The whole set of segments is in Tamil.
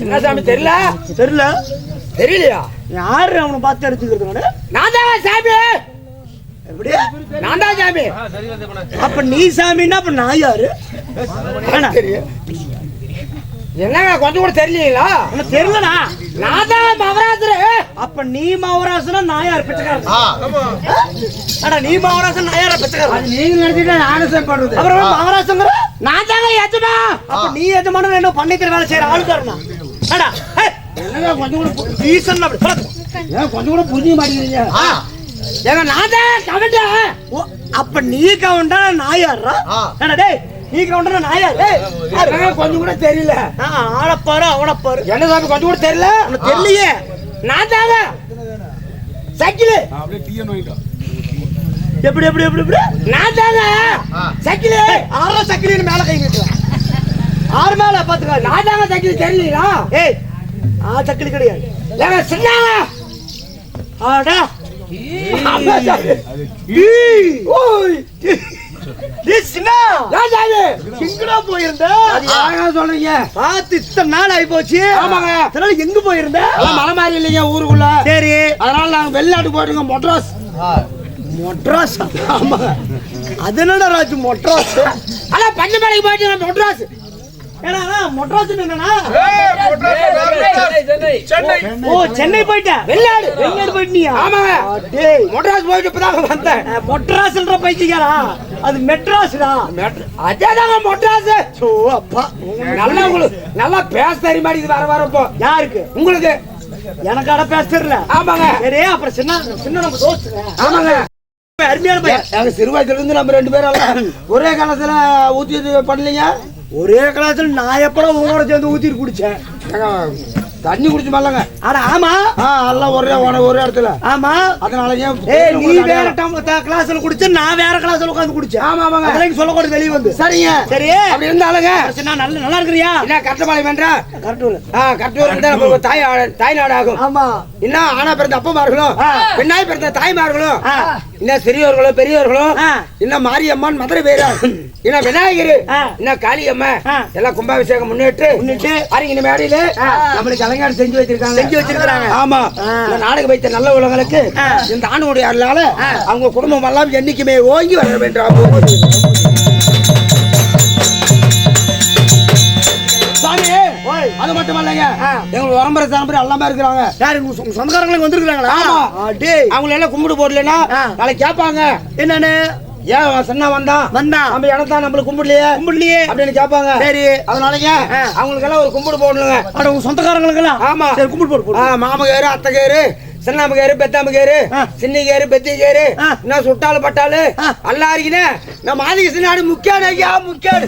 என்ன சாமி தெரியல தெரியலையா? யாரு அவனை பார்த்து அடிச்சுக்கிறது? நான் தான் சாமி. எப்படி? நான் தான் சாமி. அப்ப நீ சாமின்னா அப்ப நான் யாரு? என்னங்க கொஞ்சம் கூட தெரியலீங்களா? தெரியலடா. நான் தான் மகராசரு. அப்ப நீ மகராசனா நான் யார்? பிச்சைக்காரன். அட நீ மகராசன் நான் யார? பிச்சைக்காரன். நீங்க நினைச்சிட்டா நானும் பண்றது. அப்புறம் மகராசங்கிற நான் தாங்க எஜமா. அப்ப நீ எஜமான என்ன பண்ணிக்கிற வேலை செய்யற ஆளுக்காரனா? அடா என்னங்க கொஞ்சம் கூட டீசன் அப்படி கொஞ்சம் கூட புரிய மாட்டேங்கிறீங்க. ஏங்க நான் தான் கவண்டா. அப்ப நீ கவண்டா நான் யாரா? அட டேய் நீ கவுண்டர் நான் யாரு? கொஞ்சம் கூட தெரியல. ஆளப்பாரு அவனப்பாரு. என்ன சாமி கொஞ்சம் கூட தெரியல? தெரியலையே. நான் தாங்க சைக்கிள். எப்படி எப்படி எப்படி எப்படி? நான் தாங்க சைக்கிள். ஆறா சைக்கிள் மேல கை வைக்கலாம். ஆறு மேல பாத்துக்க. நான் தாங்க சைக்கிள். தெரியலீங்களா? ஏய் சைக்கிள் கிடையாது. ஏங்க சின்னாங்க. ஆடா சொல்றீங்க? பார்த்து இத்தனை நாள் ஆகி போச்சு. ஆமாங்க. எங்க போயிருந்த? மலை மாதிரி இல்லைங்க ஊருக்குள்ள. சரி அதனால நாங்க வெளிநாட்டு போயிட்டுங்க. மொட்ராஸ். மொட்ராஸ்? ஆமாங்க. அது என்னடா ராஜு மொட்ராஸ்? அதான் பஞ்சமலைக்கு போயிட்டு மொட்ராஸ். மொட்ராஸ் என்னன்னா சென்னை போயிட்டேன். வெளிநாடு போயிட்டியா? ஆமாங்க. மொட்ராஸ் போயிட்டு இப்பதான் வந்தேன். மொட்ராஸ்ன்ற பைத்தியக்காரா? அது மெட்ராஸ்டா. அதேதாங்க மொட்ராஸ். அப்பா நல்லா உங்களுக்கு நல்லா பேச தெரிய மாட்டேங்குது. வர வரப்போ யாருக்கு? உங்களுக்கு. எனக்கு அட பேச தெரியல. ஆமாங்க. சரி அப்புறம் சின்ன நம்ம தோஸ்துங்க. ஆமாங்க. அருமையான பையன். எங்க சிறுவயசுல இருந்து நம்ம 2 பேரும் ஒரே காலத்துல ஊத்தி பண்ணலீங்க. ஒரே கிளாஸ்ல நான் எப்படா உங்களோட சேர்ந்து ஊத்திட்டு குடிச்சேன். தண்ணி குடிச்சு மாலங்க. அட ஆமா. எல்லாம் ஒரே இடத்துல. ஆமா. அதனால நீ வேற கிளாஸ்ல குடிச்ச, நான் வேற கிளாஸ்ல உட்கார்ந்து குடிச்சேன். ஆமா ஆமாங்க. அதெல்லாம் சொல்லக்கூட வெளிய வந்து. சரிங்க. சரி அப்படி இருந்தாலுங்க நல்லா இருக்கிறியா? என்ன கட்டபாளையம் பண்ற? கரெக்ட். கட்டூர் இருந்தா நமக்கு தாய்நாடு ஆகும். ஆமா. என்ன ஆனா பிறந்த அப்பமார்களும் பெண்ணாய் பிறந்த தாய்மார்களும் இன்னும் சிறியோர்களும் பெரியவர்களும் இன்னும் மாரியம்மன் மதுரை பேரா என்ன விநாயகர் என்ன காளியம்மா எல்லாம் கும்பாபிஷேகம் முன்னிட்டு அறிஞர் மேடையில நம்மளுக்கு அலங்காரம் செஞ்சு வச்சிருக்காங்க. ஆமா. நாடகம் வைத்த நல்ல உலகளுக்கு இந்த ஆணுடைய அருளால அவங்க குடும்பம் எல்லாம் என்னைக்குமே ஓங்கி வர வேண்டும். அது மட்டும் இல்லைங்க, எங்களுக்கு உரம்பரை சாம்பரை எல்லாமே இருக்கிறாங்க. சொந்தக்காரங்களுக்கு வந்துருக்காங்களா? அவங்க எல்லாம் கும்பிடு போடலன்னா நாளைக்கு கேட்பாங்க என்னன்னு. ஏன் சொன்னா வந்தான் நம்ம இடத்தா நம்மளுக்கு கும்பிடலையே அப்படின்னு கேட்பாங்க. சரி அதனாலங்க அவங்களுக்கு எல்லாம் ஒரு கும்பிடு போடணுங்க. உங்க சொந்தக்காரங்களுக்கு எல்லாம்? ஆமா. சரி கும்பிடு போடு. மாமகேரு அத்தகேரு சின்னமகேரு பெத்தாமகேரு சின்னிகேரு பெத்திகேரு என்ன சுட்டாலு பட்டாலு எல்லாம் இருக்கீங்க. நம்ம ஆதிக்க சின்னாடு முக்கியாடு ஐயா முக்கியாடு.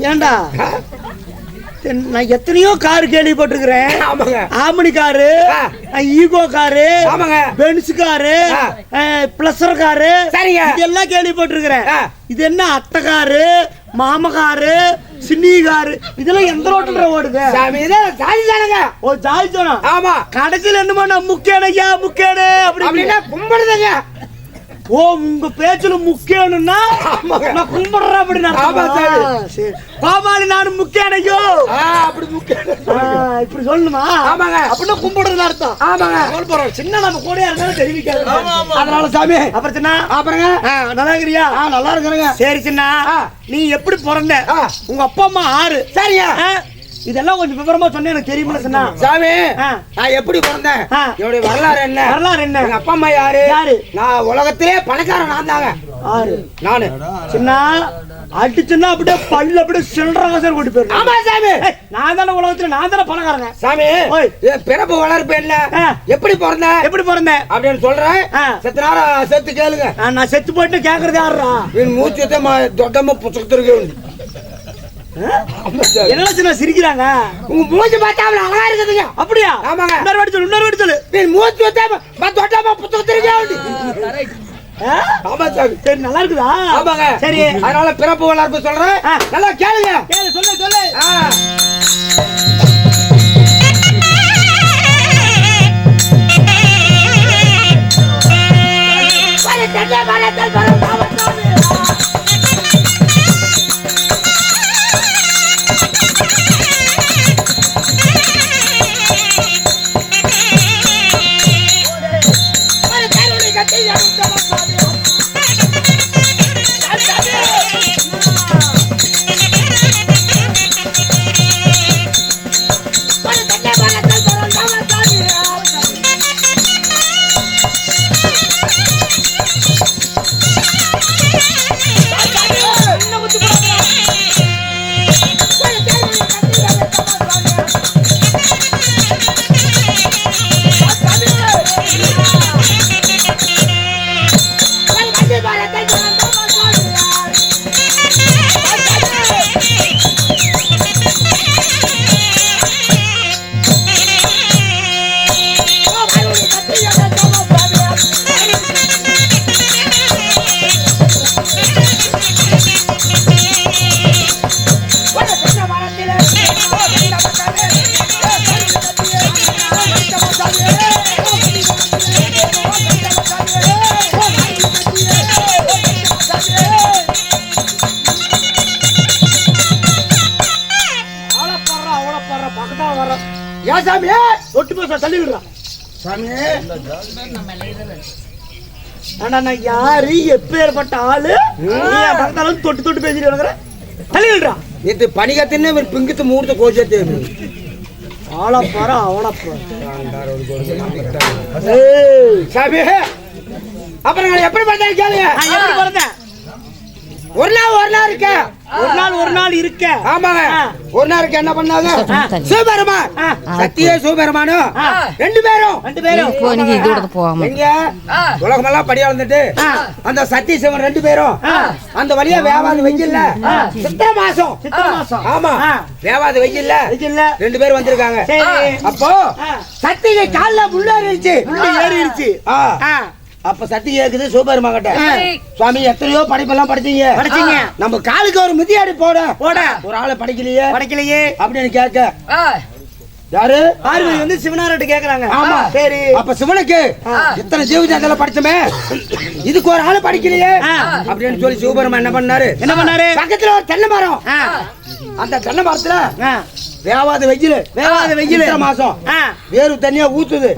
ஏண்டா நான் எத்தனையோ காரு கேள்விப்பட்டிருக்கிறேன். Omni car, Eeco car, Benz car, Pleasure car, இதெல்லாம் கேள்விப்பட்டிருக்கிறேன். இது என்ன அத்தை காரு, மாம காரு, சின்னி காரு, இதெல்லாம் எந்த ரோட்டுல ஓடுது? ஓ ஜாதி தானா? ஆமா. கடைசியில் என்னமா முக்கேனையா முக்கேனு அப்படின்னா கும்பிடுதுங்க. ஓ உங்க பேச்சுல முக்கியம்னா நான் கும்பிடுறேன் அப்படின்னு பாபாலி நானும் முக்கியனையோ அப்படி முக்கியம் இப்படி சொல்லணுமா? ஆமாங்க. அப்படின்னா கும்பிடுறது அர்த்தம். ஆமாங்க. சொல்றோம் சின்ன நம்ம கூட இருந்தாலும் தெரிவிக்காது. அதனால சாமி அப்புறம் சின்ன அப்புறங்க நல்லா இருக்கிறியா? நல்லா இருக்கிறேங்க. சரி சின்ன நீ எப்படி பிறந்த? உங்க அப்பா அம்மா 6. சரியா? இதெல்லாம் கொஞ்சம் விவரமா சொன்ன எனக்கு தெரியுமா சொன்னா? சாமி நான் எப்படி பிறந்தேன், என்னுடைய வரலாறு என்ன, எங்க அப்பா அம்மா யாரு, நான் உலகத்திலே பணக்காரன் நான் தாங்க. நானு சின்ன அடிச்சுன்னா அப்படியே பல்ல அப்படியே சில்லற கூட்டி போயிரு. ஆமா சாமி. நான் தானே உலகத்துல நான் தானே பணக்காரங்க. சாமி பிறப்பு வளர்ப்பு என்ன, எப்படி பிறந்த அப்படின்னு சொல்றேன். செத்து நேரம் செத்து கேளுங்க. நான் செத்து போயிட்டு கேக்குறது யாருடா? மூச்சு தொட்டமா புத்தகத்திற்கு என்ன சின்ன சிரிக்கிறாங்க. உங்க மூச்சு பார்த்தா அழகா இருக்குதுங்க. அப்படியா? ஆமாங்க. இன்னொரு வாட்டி சொல்லு. நீ மூச்சு தொட்டமா புத்தகத்திற்கு ஆமா சாமி. சரி நல்லா இருக்குதா? ஆமாங்க. சரி அதனால பிறப்பு வளர்ப்பு சொல்றேன், நல்லா கேளுங்க. சொல்லு. தென்னை மரத்தில் வரும் ராமசாமி சாமி தொட்டு போய் தள்ளி விடுறான் சாமி. ஆனா நான் யாரு எப்பேற்பட்ட ஆளு பக்கத்தாலும் தொட்டு தொட்டு பேசிட்டு இருக்கிற தள்ளி விடுறான். இது பணிகத்தின்னு ஒரு பிங்குத்து மூர்த்த கோச்சே ஆளப்பாரு அவனப்பா சாமி. அப்புறம் நான் எப்படி பார்த்தேன் கேளுங்க. எப்படி பார்த்தேன்? ஒரு நாள் இருக்க ஒரு நாள் இருக்க. ஆமாங்க. ஒரு நாள் இருக்க என்ன பண்ணாங்க? சிவபெருமான் சத்திய சிவபெருமானும் ரெண்டு பேரும் எங்க உலகமெல்லாம் படி வளர்ந்துட்டு அந்த சத்திய சிவன் ரெண்டு பேரும் அந்த வழியா வேவாது வெயில்ல சித்திரை மாசம். ஆமா வேவாது வெயில்ல ரெண்டு பேரும் வந்திருக்காங்க. அப்போ சத்திய கால்ல முள்ளேறிடுச்சு. அப்ப சத்தி கேக்குது சிவபெருமா கிட்ட, சுவாமி எத்தனையோ படிப்பெல்லாம் படிச்சீங்க, நம்ம காலுக்கு ஒரு மிதியாடி போட ஒரு ஆளை படிக்கலையே அப்படின்னு கேட்க யாரு பார்வதி வந்து சிவனார்ட்ட கேக்குறாங்க. ஆமா சரி. அப்ப சிவனுக்கு இத்தனை ஜீவஜாந்தெல்லாம் படிச்சோமே இதுக்கு ஒரு ஆளு படிக்கலையே அப்படின்னு சொல்லி சிவபெருமா என்ன பண்ணாரு? பக்கத்துல ஒரு தென்னை மரம், அந்த தென்னை மரத்துல வேவாத வெயில் மாசம் வேர்வு தண்ணியா ஊத்துது.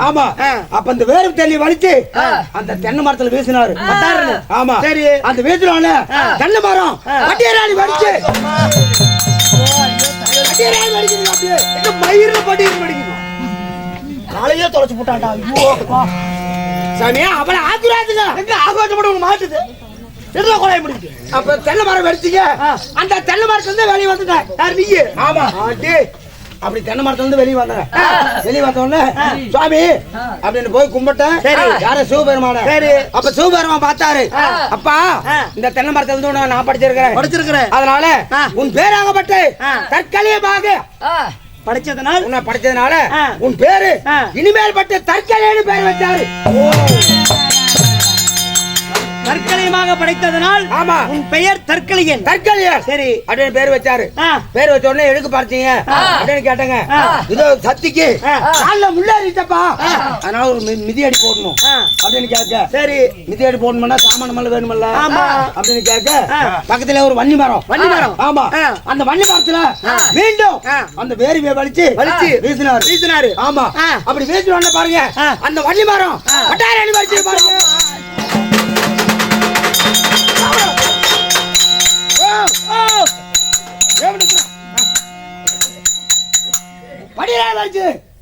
ஆமா அப்ப அந்த வேர்வு தண்ணி வலிச்சு அந்த தென்னை மரத்துல வீசினாரு. ஆமா சரி. அந்த வீசினால தென்னை மரம் பட்டியராணி வடிச்சு மயிரில பட்டி படிக்கணும். காலையே தொலைச்சு போட்டாண்டா. சாமியா அவளை ஆக்குறாதுங்க. எங்க ஆகோச்சப்பட மாட்டுது என்ன கொலை முடிச்சு. அப்ப தென்னை மரம் வெடிச்சிங்க. அந்த தென்னை மரத்துல இருந்து வெளியே வந்துட்டேன். யார் நீ? ஆமா அப்படி தென்னை மரத்துல இருந்து வெளியே வந்தேன். வெளியே வந்த உடனே சுவாமி அப்படின்னு போய் கும்பிட்டேன். யார சிவபெருமான. அப்ப சிவபெருமான் பார்த்தாரு. அப்பா இந்த தென்னை மரத்துல இருந்து நான் படிச்சிருக்கிறேன். அதனால உன் பேராகப்பட்டு தற்கலியமாக படிச்சதுனால உன் பேரு இனிமேல் பட்டு தற்கலியன்னு பேர் வச்சாரு. தற்கலியமாக படைத்ததனால் ஆமா உன் பெயர் தற்கலியன். சரி அப்படின்னு பேர் வச்சாரு. பேர் வச்ச உடனே எதுக்கு பார்த்தீங்க அப்படின்னு கேட்டாங்க. இதோ சத்திக்கு கால்ல முள்ளாரிட்டப்பா, அதனால ஒரு மிதியடி போடணும் அப்படின்னு கேட்க. சரி மிதியடி போடணும்னா சாமான மல்ல வேணுமல்ல அப்படின்னு கேட்க பக்கத்துல ஒரு வன்னி மரம். ஆமா அந்த வன்னி மரத்துல மீண்டும் அந்த வேர்வையை வலிச்சு வீசினாரு. ஆமா அப்படி வீசின பாருங்க அந்த வன்னி மரம் பட்டாரணி வலிச்சு பாருங்க.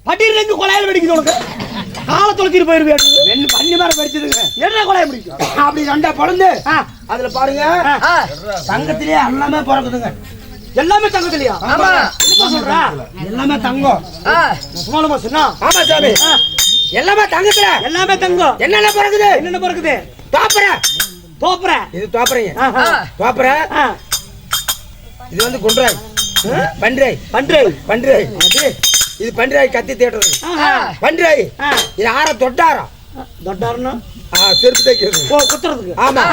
பட்டியலிருந்து கொலையில வெடிக்குது. உனக்கு கால தொலைச்சிட்டு போயிருவேன். வன்னி மரம் வெடிச்சதுங்க. என்ன கொலையை முடிக்கும்? அப்படி ரெண்டா பொழுது அதுல பாருங்க தங்கத்திலேயே எல்லாமே பிறக்குதுங்க. எல்லாமே தங்கத்திலையா? சொல்றா எல்லாமே தங்கம். சொன்னா ஆமா சாமி எல்லாமே தங்கத்துல எல்லாமே தங்கம். என்னென்ன பிறக்குது? தோப்பற இது தோப்பற இது வந்து குன்றாய் பன்றாய் இது பன்றாய் கத்தி தேடுறது பன்றாய். இது ஆற தொட்டாரம் செருப்பு தைக்கிறது குத்துறதுக்கு. ஆமா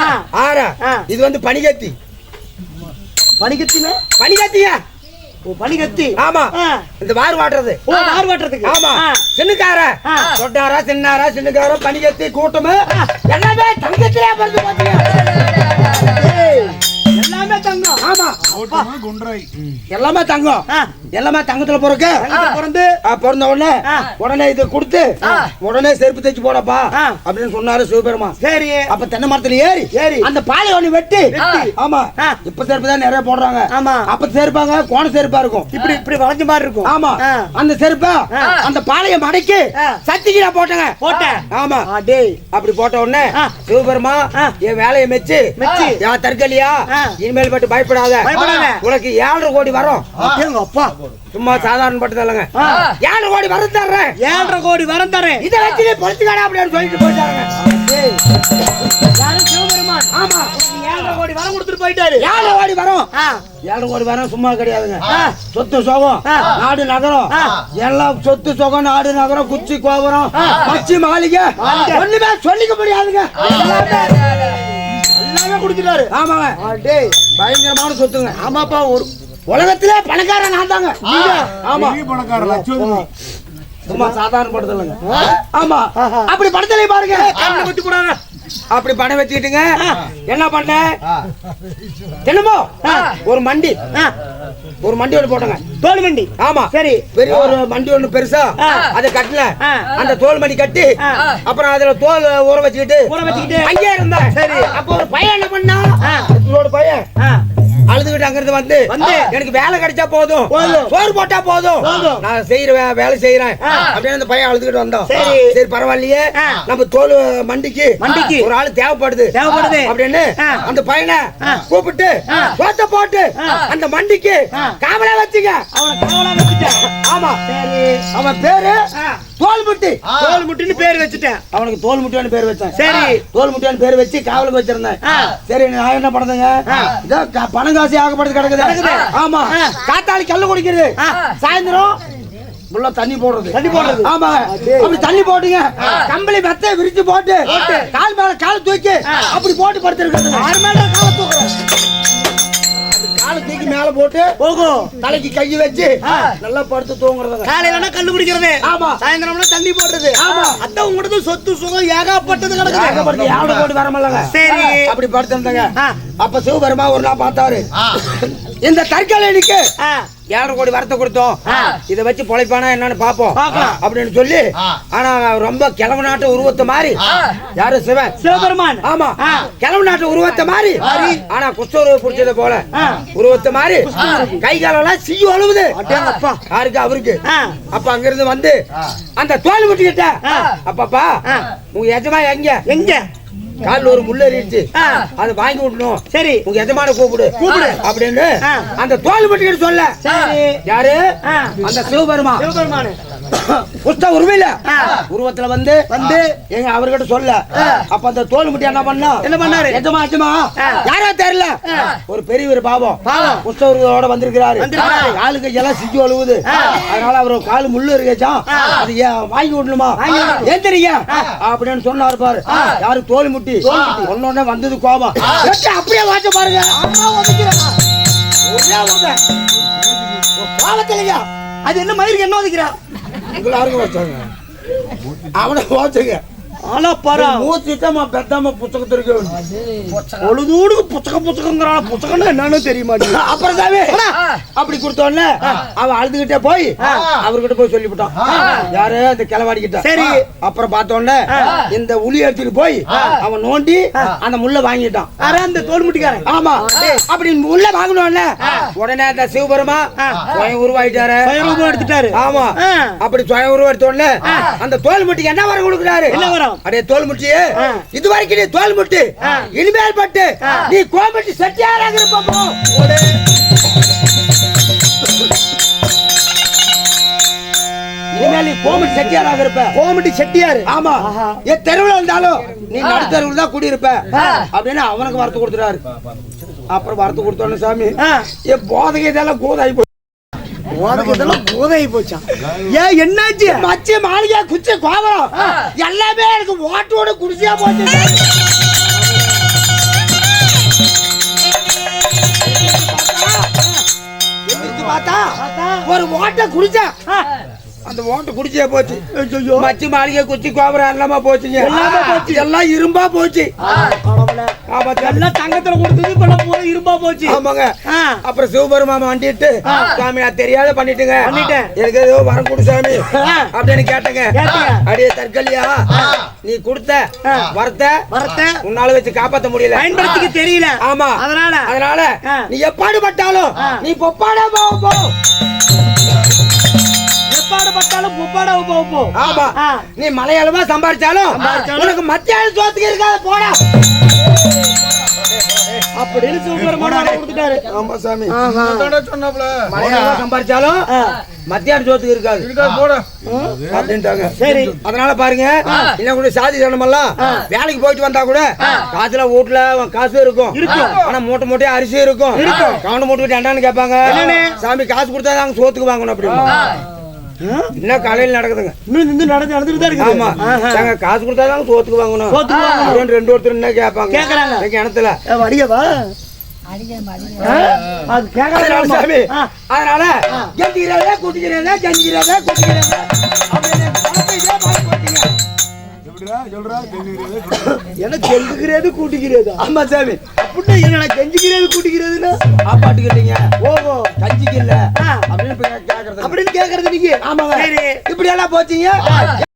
ஆற. இது வந்து பனிகத்தி. பனிகத்தியா பனிகத்தி. ஆமா இந்த வார் வாட்டுறதுக்கு. ஆமா சின்னக்கார தொட்டாரா சின்னாரா சின்னக்கார பனிகத்தி கூட்டமே எல்லாமே தங்க. உலகத்திலே பிறந்து போச்சுங்க. எல்லாமே தங்கம். ஆமா குன்றை எல்லாமே தங்கம். எல்லாமே தங்கத்துல பிறகு பிறந்த உடனே இது கொடுத்து உடனே செருப்பு தைச்சு போடப்பா அப்படின்னு சொன்னாரு சிவபெருமான். சரி. அப்ப தென்னை மரத்துல ஏறி அந்த பாலை ஒண்ணு வெட்டி. ஆமா இப்ப செருப்பு தான் நிறைய போடுறாங்க. ஆமா அப்ப செருப்பாங்க கோண செருப்பா இருக்கும். இப்படி இப்படி வளைஞ்ச மாதிரி இருக்கும். ஆமா அந்த செருப்பா அந்த பாலைய மடக்கி சத்திக்கிடா போட்டேன். ஆமா அப்படி போட்ட உடனே சிவபெருமான் என் வேலையை மெச்சு யா தற்கலியா இனிமேல் பட்டு பயப்படாத உனக்கு 7.5 கோடி வரும். அப்பா சும்மா சாதாரண பட்டு இல்லைங்க 7.5 கோடி வரம் தர்றேன். 7.5 கோடி வரம் தரேன். இதை வச்சு பொறுத்துக்காடா அப்படின்னு சொல்லிட்டு போயிட்டாங்க. சிவபெருமான். ஆமா 7.5 கோடி வரம் கொடுத்துட்டு போயிட்டாரு. 7.5 கோடி வரும். 7.5 கோடி வரம் சும்மா கிடையாதுங்க. சொத்து சோகம் நாடு நகரம் எல்லாம் சொத்து சோகம் நாடு நகரம் குச்சி கோபுரம் மச்சி மாளிகை ஒண்ணுமே சொல்லிக்க முடியாதுங்க. எல்லாமே குடுத்துட்டாரு. ஆமாங்க பயங்கரமான சொத்துங்க. ஆமாப்பா ஒரு உலகத்திலே பணக்காரன் நான் தாங்க. ஆமா பணக்கார லட்சம் சும்மா சாதாரண படத்துலங்க. ஆமா அப்படி படத்துல பாருங்க வச்சு போடாங்க. அப்படி பணம் வச்சுக்கிட்டுங்க என்ன பண்ண என்னமோ ஒரு மண்டி ஒண்ணு போட்டோங்க. தோல் மண்டி. ஆமா சரி பெரிய ஒரு மண்டி ஒண்ணு பெருசா அதை கட்டல அந்த தோல் மண்டி கட்டி அப்புறம் அதுல தோல் ஊற வச்சுக்கிட்டு ஐயா இருந்தா. சரி அப்ப ஒரு பையன் என்ன பண்ணா பையன் அழுதுகிட்டு அங்கிருந்து வந்து எனக்கு வேலை கிடைச்சா போதும் சோறு போட்டா போதும் நான் செய்யற வேலை செய்யறேன் அப்படின்னு அந்த பையன் அழுதுகிட்டு வந்தோம். சரி பரவாயில்லையே நம்ம தோல் மண்டிக்கு ஒரு ஆளு தேவைப்படுது அப்படின்னு அந்த பையனை கூப்பிட்டு சோத்த போட்டு அந்த மண்டிக்கு காவலா வச்சுங்க. ஆமா அவன் பேரு தோல்முட்டின்னு பேர் வச்சுட்டேன். அவனுக்கு தோல்முட்டின்னு பேர் வச்சேன். சரி தோல்முட்டின்னு பேர் வச்சு காவலுக்கு வச்சிருந்தேன். சரி நான் என்ன பண்ணதுங்க பணம் காசு ஆகப்படுது கிடக்குது. ஆமா காத்தாளி கல்லு குடிக்கிறது சாயந்தரம் உள்ள தண்ணி போடுறது. ஆமா அப்படி தண்ணி போட்டுங்க கம்பளி மெத்த விரிச்சு போட்டு கால் மேல கால தூக்கி அப்படி போட்டு படுத்துருக்கு. காலை தூக்கி மேல போட்டு போகும் தலைக்கு கை வச்சு நல்லா படுத்து தூங்குறது. காலையில கல்லு குடிக்கிறது. ஆமா சாயந்தரம்னா தண்ணி போடுறது. ஆமா அதான் உங்களது சொத்து சுகம் ஏகப்பட்டது கிடக்குது. 7 கோடி வரமல்லங்க. சரி அப்படி படுத்திருந்தாங்க. அப்ப சிவபெருமா ஒரு நாள் பார்த்தாரு இந்த தற்கொலைக்கு 7 கோடி வரத்தை கொடுத்தோம் இதை வச்சு பொழைப்பானா என்னன்னு பாப்போம் அப்படின்னு சொல்லி. ஆனா ரொம்ப கிழவு நாட்டு உருவத்தை மாதிரி யாரு சிவபெருமான். ஆமா கிழவு நாட்டு உருவத்தை மாதிரி ஆனா குஷ்டரோகம் பிடிச்சது போல உருவத்தை மாதிரி கை காலெல்லாம் சியு அழுவுது யாருக்கு அவருக்கு. அப்ப அங்கிருந்து வந்து அந்த தோல் முட்டிக்கிட்ட அப்பப்பா உங்க எஜமா எங்க காலில் ஒரு முள்ள ஏறிடுச்சு அதை வாங்கி விடணும். சரி உங்க எஜமான கூப்பிடு அப்படின்னு அந்த தோல் முட்டிக்கிட்டு சொல்ல. யாரு அந்த சிவபெருமான் புஷ்ட உருவில உருவத்துல வந்து எங்க அவர்கிட்ட சொல்ல. அப்ப அந்த தோல் முட்டி என்ன பண்ணாரு எஜமா யாரோ தெரியல ஒரு பெரிய ஒரு பாவம் புஷ்ட உருவோட வந்திருக்கிறாரு. காலு கையெல்லாம் சிக்கி அழுவுது. அதனால அவர் காலு முள்ளு இருக்கேச்சான் அது வாங்கி விடணுமா ஏன் தெரியுங்க அப்படின்னு சொன்னாரு பாரு. யாரு தோல் முட்டி ஒன்னொன்னே வந்தது கோபம் அப்படியே வாச்ச பாருங்க. கோபத்திலையா அது என்ன மயிருக்கு என்ன ஒதுக்கிறா யாருங்க வச்சாங்க அவனை வாச்சுங்க. ஆனா பாரு மூச்சிட்டமா பெத்தாம புத்தகத்திற்கு பொழுதூடுக்கு புத்தகங்கிறான புத்தகம் என்னன்னு தெரியுமா. அப்புறம் தாவே அப்படி கொடுத்தோன்னு அவன் அழுதுகிட்டே போய் அவர்கிட்ட போய் சொல்லிவிட்டான். யாரு அந்த கிளவாடிக்கிட்ட. சரி அப்புறம் பார்த்தோன்னே இந்த உளி எடுத்துட்டு போய் அவன் நோண்டி அந்த முள்ள வாங்கிட்டான். அந்த தோல் முட்டிக்காரன். ஆமா அப்படி முள்ள வாங்கணும்ல உடனே அந்த சிவபெருமா சுயம் உருவாயிட்டாரு. எடுத்துட்டாரு. ஆமா அப்படி சுயம் உருவாயிட்டோன்னு அந்த தோல் முட்டிக்கு என்ன வரம் கொடுக்குறாரு. என்ன வரம் அடே தோல் முட்டியே இது வரைக்கும் நீ தோல் முட்டி இனிமேல் பட்டு நீ கோமட்டி செட்டியாராக இருப்போ. இனிமேல் நீ கோமட்டி செட்டியாராக இருப்ப. கோமட்டி செட்டியாரு. ஆமா என் தெருவில் இருந்தாலும் நீ நடுத்தருவில் தான் குடியிருப்ப அப்படின்னு அவனுக்கு வரத்து கொடுத்துறாரு. அப்புறம் வரத்து கொடுத்தோன்னு சாமி என் போதகை இதெல்லாம் கோதாயி போதை போச்சான். ஏன் என்னாச்சு மச்ச மாளிகை குச்சி கோவரம் எல்லாமே எனக்கு ஓட்டோட குடிச்சியா போச்சு. பார்த்தா ஒரு ஓட்டை குடிச்சா அந்த ஓட்டை குடிச்சே போச்சு. ஐயோ மச்சி மாளிகை குச்சி கோபுரம் எல்லாமே போச்சுங்க. எல்லாமே போச்சு. எல்லாம் இரும்பா போச்சு. ஆமா சாமி. எல்லாம் தங்கத்துல கொடுத்தது இப்ப எல்லாம் பூரா இரும்பா போச்சு. ஆமாங்க. ஆ. அப்புறம் சிவபெருமான் வண்டிட்டு சாமி நான் தெரியாத பண்ணிட்டுங்க. பண்ணிட்டேன். எனக்கு ஏதோ வரம் கொடு சாமி ஆ. அப்படின்னு கேட்டேங்க. கேட்டீங்க. அடியே தற்கல்யா நீ கொடுத்த வரத்தை உன்னால வச்சு காப்பாத்த முடியல, பயன்படுத்திக்க தெரியல. ஆமா அதனால நீ எப்பாடுபட்டாலும் நீ பொப்பாடா போ. எப்பாடுபட்டாலும் பொப்பாடா போ. ஆமா ஆ. நீ மலையாளமா சம்பாதிச்சாலும் உனக்கு மத்திய சோத்துக்கு இருக்காது போடா அப்படின்னு சிவபெருமான் கொடுத்துட்டாரு. ஆமா சாமி. சொன்னாப்ல மலையாளமா சம்பாதிச்சாலும் மத்தியான சோத்துக்கு இருக்காது போட அப்படின்ட்டாங்க. சரி. அதனால பாருங்க இன்னும் கூட சாதி ஜனமெல்லாம் வேலைக்கு போயிட்டு வந்தா கூட காசுல வீட்டுல காசு இருக்கும். ஆனா மூட்டை மூட்டையா அரிசி இருக்கும். கவுண்ட் மூட்டை ஏண்டான்னு கேட்பாங்க. சாமி காசு கொடுத்தா நாங்க சோத்துக்கு வாங்கணும் அப்படின்னு. என்ன காலையில் நடக்குதுங்க. இன்னும் நடந்துட்டு தான் இருக்குது. ஆமா நாங்க காசு கொடுத்தா தாங்க சோத்துக்கு வாங்கணும். சோத்துக்கு வாங்கணும். அப்படின்னு ரெண்டு ஒருத்தர் என்ன கேட்பாங்க. கேக்குறாங்க. கிணத்துல வடியவா அது கேக்குறாங்க சாமி. அதனால கெஞ்சிக்கிறதா குட்டிக்கிறதா கெஞ்சிக்கிறதா குட்டிக்கிறதா அப்படின்னு சொல்றா எனக்கு கெஞ்சுக்கிறது கூட்டிக்கிறது. ஆமா சாமி. அப்படின்னா என்ன கெஞ்சுக்கிறது கூட்டிக்கிறதுன்னா சாப்பாட்டுக்கிட்டீங்க ஓஹோ கஞ்சிக்கு இல்ல அப்படின்னு கேக்குறது அப்படின்னு கேக்குறது நீங்க. ஆமாங்க. சரி. இப்படி எல்லாம் போச்சீங்க.